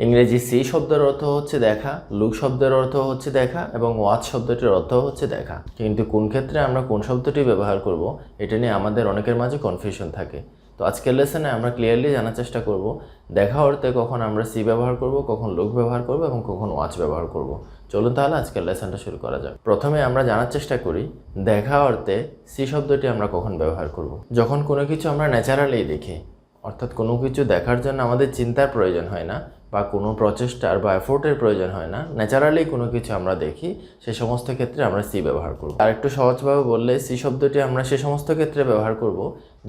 ইংরেজি সি শব্দের অর্থ হচ্ছে দেখা, লুক শব্দের অর্থ হচ্ছে দেখা এবং ওয়াচ শব্দটির অর্থ হচ্ছে দেখা। কিন্তু কোন ক্ষেত্রে আমরা কোন শব্দটি ব্যবহার করব এটা নিয়ে আমাদের অনেকের মাঝে কনফিউশন থাকে। তো আজকের লেসনে আমরা ক্লিয়ারলি জানার চেষ্টা করব দেখা অর্থে কখন আমরা সি ব্যবহার করব, কখন লুক ব্যবহার করব এবং কখন ওয়াচ ব্যবহার করব। চলুন তাহলে আজকের লেসনটা শুরু করা যাক। প্রথমে আমরা জানার চেষ্টা করি দেখা অর্থে সি শব্দটি আমরা কখন ব্যবহার করব। যখন কোনো কিছু আমরা ন্যাচারালি দেখি, অর্থাৎ কোনো কিছু দেখার জন্য আমাদের চিন্তার প্রয়োজন হয় না বা কোনো প্রচেষ্টার বা এফোর্টের প্রয়োজন হয় না, ন্যাচারালি কোনো কিছু আমরা দেখি, সে সমস্ত ক্ষেত্রে আমরা সি ব্যবহার করব। আর একটু সহজভাবে বললে সি শব্দটি আমরা সে সমস্ত ক্ষেত্রে ব্যবহার করব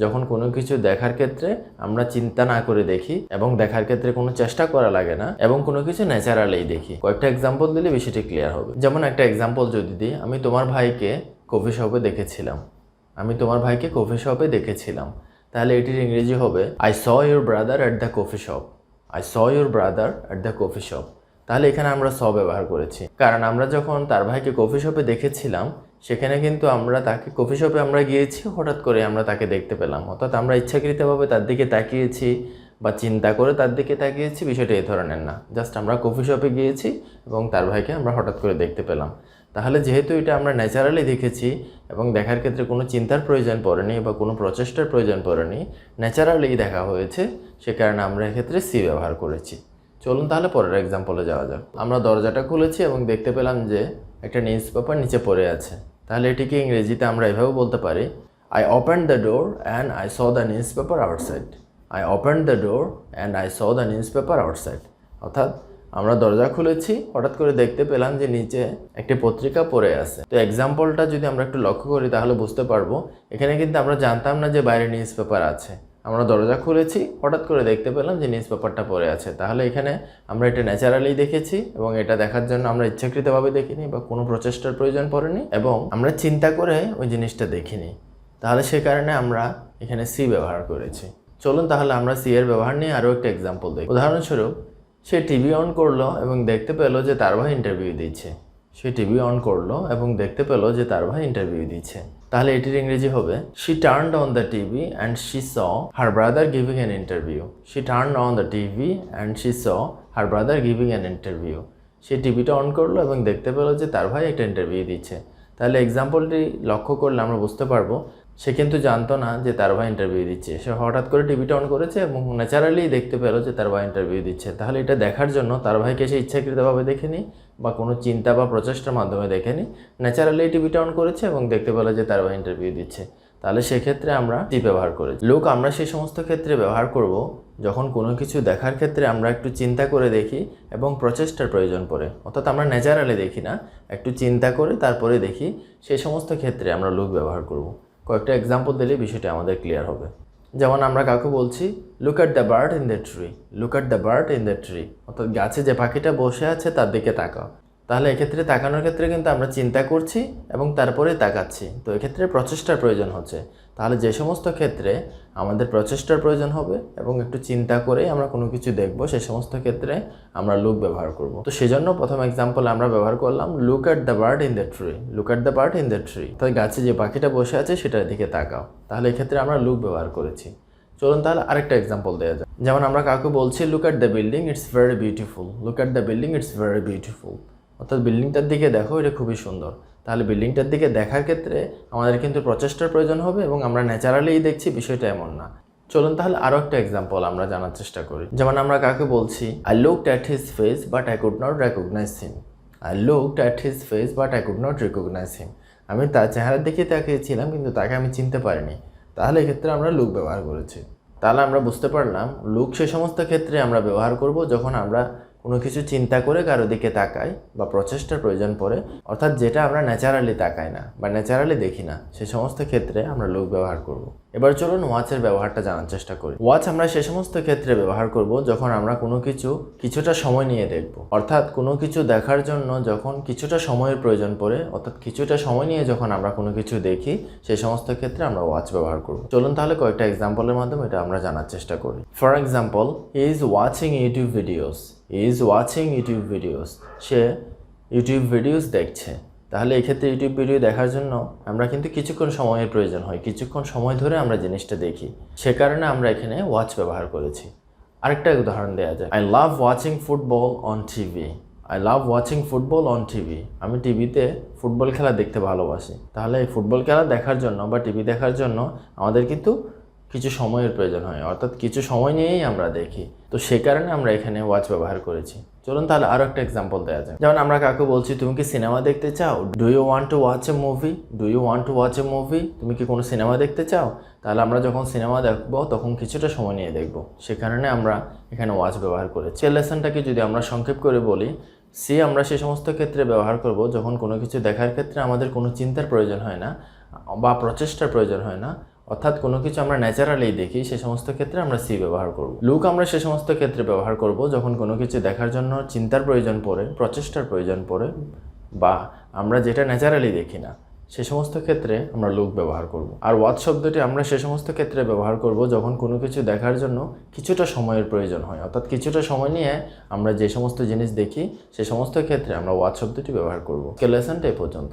যখন কোনো কিছু দেখার ক্ষেত্রে আমরা চিন্তা না করে দেখি এবং দেখার ক্ষেত্রে কোনো চেষ্টা করা লাগে না এবং কোনো কিছু ন্যাচারালি দেখি। কয়েকটা এক্সাম্পল দিলে বিষয়টি ক্লিয়ার হবে। যেমন একটা এক্সাম্পল যদি দিই, আমি তোমার ভাইকে কফি শপে দেখেছিলাম। তাহলে এটির ইংরেজি হবে I saw your brother at the coffee shop. তাহলে এখানে আমরা স ব্যবহার করেছি, কারণ আমরা যখন তার ভাইকে কফি শপে দেখেছিলাম সেখানে কিন্তু আমরা তাকে কফি শপে আমরা গিয়েছি, হঠাৎ করে আমরা তাকে দেখতে পেলাম, অর্থাৎ আমরা ইচ্ছাকৃতভাবে তার দিকে তাকিয়েছি বা চিন্তা করে তার দিকে তাকিয়েছি, বিষয়টা এই ধরনের না। জাস্ট আমরা কফি শপে গিয়েছি এবং তার ভাইকে আমরা হঠাৎ করে দেখতে পেলাম। তাহলে যেহেতু এটা আমরা ন্যাচারালি দেখেছি এবং দেখার ক্ষেত্রে কোনো চিন্তার প্রয়োজন পড়েনি বা কোনো প্রচেষ্টার প্রয়োজন পড়েনি, ন্যাচারালি দেখা হয়েছে, সে কারণে আমরা এক্ষেত্রে সি ব্যবহার করেছি। চলুন তাহলে পরের এক্সাম্পলে যাওয়া যাক। আমরা দরজাটা খুলেছি এবং দেখতে পেলাম যে একটা নিউজ পেপার নিচে পড়ে আছে। তাহলে এটিকে ইংরেজিতে আমরা এভাবে বলতে পারি I opened the door and I saw the news paper outside. অর্থাৎ আমরা দরজা খুলেছি, হঠাৎ করে দেখতে পেলাম যে নিচে একটি পত্রিকা পড়ে আছে। তো এক্সাম্পলটা যদি আমরা একটু লক্ষ্য করি তাহলে বুঝতে পারবো এখানে কিন্তু আমরা জানতাম না যে বাইরে নিউজ পেপার আছে। আমরা দরজা খুলেছি, হঠাৎ করে দেখতে পেলাম যে নিউজ পেপারটা পড়ে আছে। তাহলে এখানে আমরা এটা ন্যাচারালি দেখেছি এবং এটা দেখার জন্য আমরা ইচ্ছাকৃতভাবে দেখিনি বা কোনো প্রচেষ্টার প্রয়োজন পড়েনি এবং আমরা চিন্তা করে ওই জিনিসটা দেখিনি। তাহলে সে কারণে আমরা এখানে সি ব্যবহার করেছি। চলুন তাহলে আমরা সি এর ব্যবহার নিয়ে আরও একটা এক্সাম্পল দেখি। উদাহরণস্বরূপ, সে টিভি অন করলো এবং দেখতে পেলো যে তার ভাই ইন্টারভিউ দিচ্ছে। তাহলে এটির ইংরেজি হবে she turned on the TV and she saw her brother giving an interview. সে টিভিটা অন করলো এবং দেখতে পেলো যে তার ভাই একটা ইন্টারভিউ দিচ্ছে। তাহলে এক্সাম্পলটি লক্ষ্য করলে আমরা বুঝতে পারবো সে কিন্তু জানতো না যে তার ভাই ইন্টারভিউ দিচ্ছে, সে হঠাৎ করে টিভিটা অন করেছে এবং ন্যাচারালি দেখতে পেলো যে তার ভাই ইন্টারভিউ দিচ্ছে। তাহলে এটা দেখার জন্য তার ভাইকে সে ইচ্ছাকৃতভাবে দেখেনি বা কোনো চিন্তা বা প্রচেষ্টার মাধ্যমে দেখেনি, ন্যাচারালি টিভিটা অন করেছে এবং দেখতে পেলো যে তার ভাই ইন্টারভিউ দিচ্ছে। তাহলে সেক্ষেত্রে আমরা সি ব্যবহার করেছি। লুক আমরা সেই সমস্ত ক্ষেত্রে ব্যবহার করব যখন কোনো কিছু দেখার ক্ষেত্রে আমরা একটু চিন্তা করে দেখি এবং প্রচেষ্টার প্রয়োজন পড়ে, অর্থাৎ আমরা ন্যাচারালি দেখি না, একটু চিন্তা করে তারপরে দেখি, সেই সমস্ত ক্ষেত্রে আমরা লুক ব্যবহার করব। কয়েকটা এক্সাম্পল দিলে বিষয়টা আমাদের ক্লিয়ার হবে। যেমন আমরা কাউকে বলছি look at the bird in the tree, অর্থাৎ গাছে যে পাখিটা বসে আছে তার দিকে তাকাও। তাহলে এক্ষেত্রে তাকানোর ক্ষেত্রে কিন্তু আমরা চিন্তা করছি এবং তারপরে তাকাচ্ছি, তো এক্ষেত্রে প্রচেষ্টার প্রয়োজন হচ্ছে। তাহলে যে সমস্ত ক্ষেত্রে আমাদের প্রচেষ্টার প্রয়োজন হবে এবং একটু চিন্তা করে আমরা কোনো কিছু দেখব, সে সমস্ত ক্ষেত্রে আমরা লুক ব্যবহার করব। তো সেজন্য প্রথম এক্সাম্পল আমরা ব্যবহার করলাম look at the bird in the tree, তাই গাছে যে পাখিটা বসে আছে সেটার দিকে তাকাও। তাহলে এক্ষেত্রে আমরা লুক ব্যবহার করেছি। চলুন তাহলে আরেকটা এক্সাম্পল দেওয়া যায়। যেমন আমরা কাউকে বলছি look at the building it's very beautiful, অর্থাৎ বিল্ডিংটার দিকে দেখো, এটা খুবই সুন্দর। তাহলে বিল্ডিংটার দিকে দেখার ক্ষেত্রে আমাদের কিন্তু প্রচেষ্টার প্রয়োজন হবে এবং আমরা ন্যাচারালিই দেখছি, বিষয়টা এমন না। চলুন তাহলে আরও একটা এক্সাম্পল আমরা জানার চেষ্টা করি। যেমন আমরা কাউকে বলছি I looked at his face but I could not recognise him. আমি তার চেহারার দিকে তাকিয়েছিলাম কিন্তু তাকে আমি চিনতে পারিনি। তাহলে এক্ষেত্রে আমরা লুক ব্যবহার করেছি। তাহলে আমরা বুঝতে পারলাম লুক সে সমস্ত ক্ষেত্রে আমরা ব্যবহার করব যখন আমরা কোনো কিছু চিন্তা করে কারো দিকে তাকাই বা প্রচেষ্টার প্রয়োজন পড়ে, অর্থাৎ যেটা আমরা ন্যাচারালি তাকাই না বা ন্যাচারালি দেখি না, সে সমস্ত ক্ষেত্রে আমরা লুক ব্যবহার করব। এবার চলুন ওয়াচের ব্যবহারটা জানার চেষ্টা করি। ওয়াচ আমরা সে সমস্ত ক্ষেত্রে ব্যবহার করব যখন আমরা কোনো কিছুটা সময় নিয়ে দেখব, অর্থাৎ কোনো কিছু দেখার জন্য যখন কিছুটা সময়ের প্রয়োজন পড়ে, অর্থাৎ কিছুটা সময় নিয়ে যখন আমরা কোনো কিছু দেখি, সেই সমস্ত ক্ষেত্রে আমরা ওয়াচ ব্যবহার করব। চলুন তাহলে কয়েকটা এক্সাম্পলের মাধ্যমে এটা আমরা জানার চেষ্টা করি। For example, he is watching YouTube videos, say YouTube videos দেখছে। তাহলে এক্ষেত্রে ইউটিউব ভিডিও দেখার জন্য আমরা কিন্তু কিছুক্ষণ সময়ের প্রয়োজন হয়, কিছুক্ষণ সময় ধরে আমরা জিনিসটা দেখি, সে কারণে আমরা এখানে ওয়াচ ব্যবহার করেছি। আরেকটা উদাহরণ দেওয়া যায়, I love watching football on TV. I love watching football on TV. আমি টিভিতে ফুটবল খেলা দেখতে ভালোবাসি। তাহলে এই ফুটবল খেলা দেখার জন্য বা টিভি দেখার জন্য আমাদের কিন্তু কিছু সময়ের প্রয়োজন হয়, অর্থাৎ কিছু সময় নিয়েই আমরা দেখি। তো সে কারণে আমরা এখানে ওয়াচ ব্যবহার করেছি। চলুন তাহলে আরও একটা এক্সাম্পল দেওয়া যায়। যেমন আমরা কাউকে বলছি, তুমি কি সিনেমা দেখতে চাও? Do you want to watch a movie? Do you want to watch a movie? তুমি কি কোনো সিনেমা দেখতে চাও? তাহলে আমরা যখন সিনেমা দেখবো তখন কিছুটা সময় নিয়ে দেখবো, সে কারণে আমরা এখানে ওয়াচ ব্যবহার করেছি। এই লেসনটাকে যদি আমরা সংক্ষেপ করে বলি, সি আমরা সে সমস্ত ক্ষেত্রে ব্যবহার করব যখন কোনো কিছু দেখার ক্ষেত্রে আমাদের কোনো চিন্তার প্রয়োজন হয় না বা প্রচেষ্টার প্রয়োজন হয় না, অর্থাৎ কোনো কিছু আমরা ন্যাচারালি দেখি, সে সমস্ত ক্ষেত্রে আমরা সি ব্যবহার করব। লুক আমরা সে সমস্ত ক্ষেত্রে ব্যবহার করব যখন কোনো কিছু দেখার জন্য চিন্তার প্রয়োজন পড়ে, প্রচেষ্টার প্রয়োজন পড়ে, বা আমরা যেটা ন্যাচারালি দেখি না, সে সমস্ত ক্ষেত্রে আমরা লুক ব্যবহার করব। আর ওয়াচ শব্দটি আমরা সে সমস্ত ক্ষেত্রে ব্যবহার করব যখন কোনো কিছু দেখার জন্য কিছুটা সময়ের প্রয়োজন হয়, অর্থাৎ কিছুটা সময় নিয়ে আমরা যে সমস্ত জিনিস দেখি সে সমস্ত ক্ষেত্রে আমরা ওয়াচ শব্দটি ব্যবহার করব। লেসনটা এই পর্যন্ত।